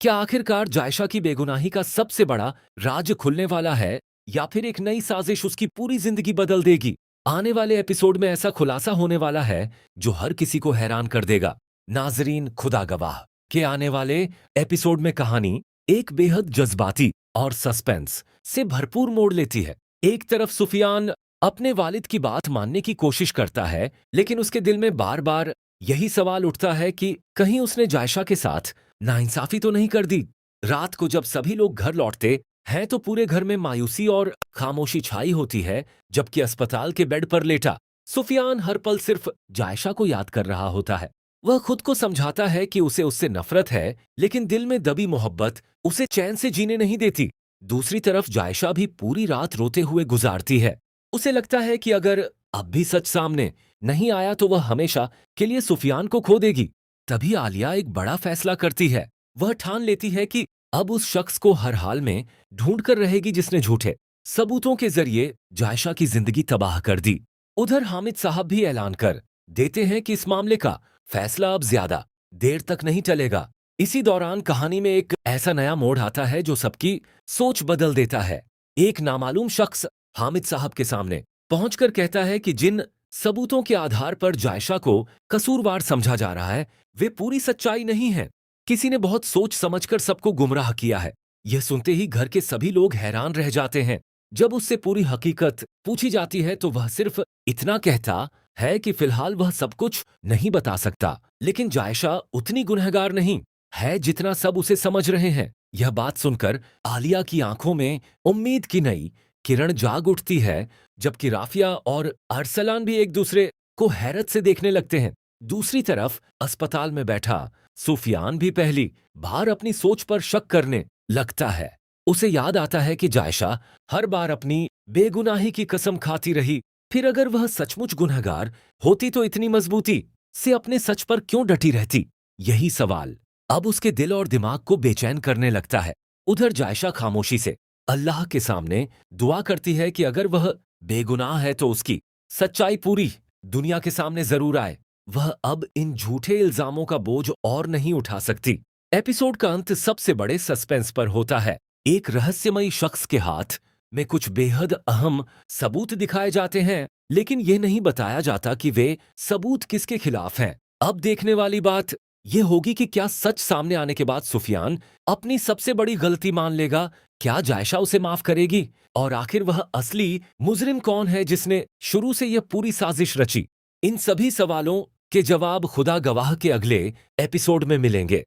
क्या आखिरकार जायशा की बेगुनाही का सबसे बड़ा राज खुलने वाला है, या फिर एक नई साजिश उसकी पूरी जिंदगी बदल देगी? आने वाले एपिसोड में ऐसा खुलासा होने वाला है जो हर किसी को हैरान कर देगा। नाजरीन, खुदा गवाह के आने वाले एपिसोड में कहानी एक बेहद जज्बाती और सस्पेंस से भरपूर मोड़ लेती है। एक तरफ सुफियान अपने वालिद की बात मानने की कोशिश करता है, लेकिन उसके दिल में बार बार यही सवाल उठता है कि कहीं उसने जायशा के साथ नाइंसाफी तो नहीं कर दी। रात को जब सभी लोग घर लौटते हैं तो पूरे घर में मायूसी और खामोशी छाई होती है, जबकि अस्पताल के बेड पर लेटा सुफियान हर पल सिर्फ जायशा को याद कर रहा होता है। वह खुद को समझाता है कि उसे उससे नफरत है, लेकिन दिल में दबी मोहब्बत उसे चैन से जीने नहीं देती। दूसरी तरफ जायशा भी पूरी रात रोते हुए गुजारती है। उसे लगता है कि अगर अब भी सच सामने नहीं आया तो वह हमेशा के लिए सुफियान को खो देगी। तभी आलिया एक बड़ा फैसला करती है। वह ठान लेती है कि अब उस शख्स को हर हाल में ढूंढ कर रहेगी जिसने झूठे सबूतों के जरिए जायशा की जिंदगी तबाह कर दी। उधर हामिद साहब भी ऐलान कर देते हैं कि इस मामले का फैसला अब ज्यादा देर तक नहीं चलेगा। इसी दौरान कहानी में एक ऐसा नया मोड़ आता है जो सबकी सोच बदल देता है। एक नामालूम शख्स हामिद साहब के सामने पहुंचकर कहता है कि जिन सबूतों के आधार पर जायशा को कसूरवार समझा जा रहा है वे पूरी सच्चाई नहीं है। किसी ने बहुत सोच समझकर सबको गुमराह किया है। यह सुनते ही घर के सभी लोग हैरान रह जाते हैं। जब उससे पूरी हकीकत पूछी जाती है तो वह सिर्फ इतना कहता है कि फिलहाल वह सब कुछ नहीं बता सकता, लेकिन जायशा उतनी गुनहगार नहीं है जितना सब उसे समझ रहे हैं। यह बात सुनकर आलिया की आंखों में उम्मीद की नई किरण जाग उठती है, जबकि राफिया और अरसलान भी एक दूसरे को हैरत से देखने लगते हैं। दूसरी तरफ अस्पताल में बैठा सुफियान भी पहली बार अपनी सोच पर शक करने लगता है। उसे याद आता है कि जायशा हर बार अपनी बेगुनाही की कसम खाती रही। फिर अगर वह सचमुच गुनहगार होती तो इतनी मजबूती से अपने सच पर क्यों डटी रहती? यही सवाल अब उसके दिल और दिमाग को बेचैन करने लगता है। उधर जायशा खामोशी से अल्लाह के सामने दुआ करती है कि अगर वह बेगुनाह है तो उसकी सच्चाई पूरी दुनिया के सामने जरूर आए। वह अब इन झूठे इल्जामों का बोझ और नहीं उठा सकती। एपिसोड का अंत सबसे बड़े सस्पेंस पर होता है। एक रहस्यमयी शख्स के हाथ में कुछ बेहद अहम सबूत दिखाए जाते हैं, लेकिन यह नहीं बताया जाता कि वे सबूत किसके खिलाफ हैं। अब देखने वाली बात यह होगी कि क्या सच सामने आने के बाद सुफियान अपनी सबसे बड़ी गलती मान लेगा? क्या जायशा उसे माफ करेगी? और आखिर वह असली मुजरिम कौन है जिसने शुरू से यह पूरी साजिश रची? इन सभी सवालों के जवाब खुदा गवाह के अगले एपिसोड में मिलेंगे।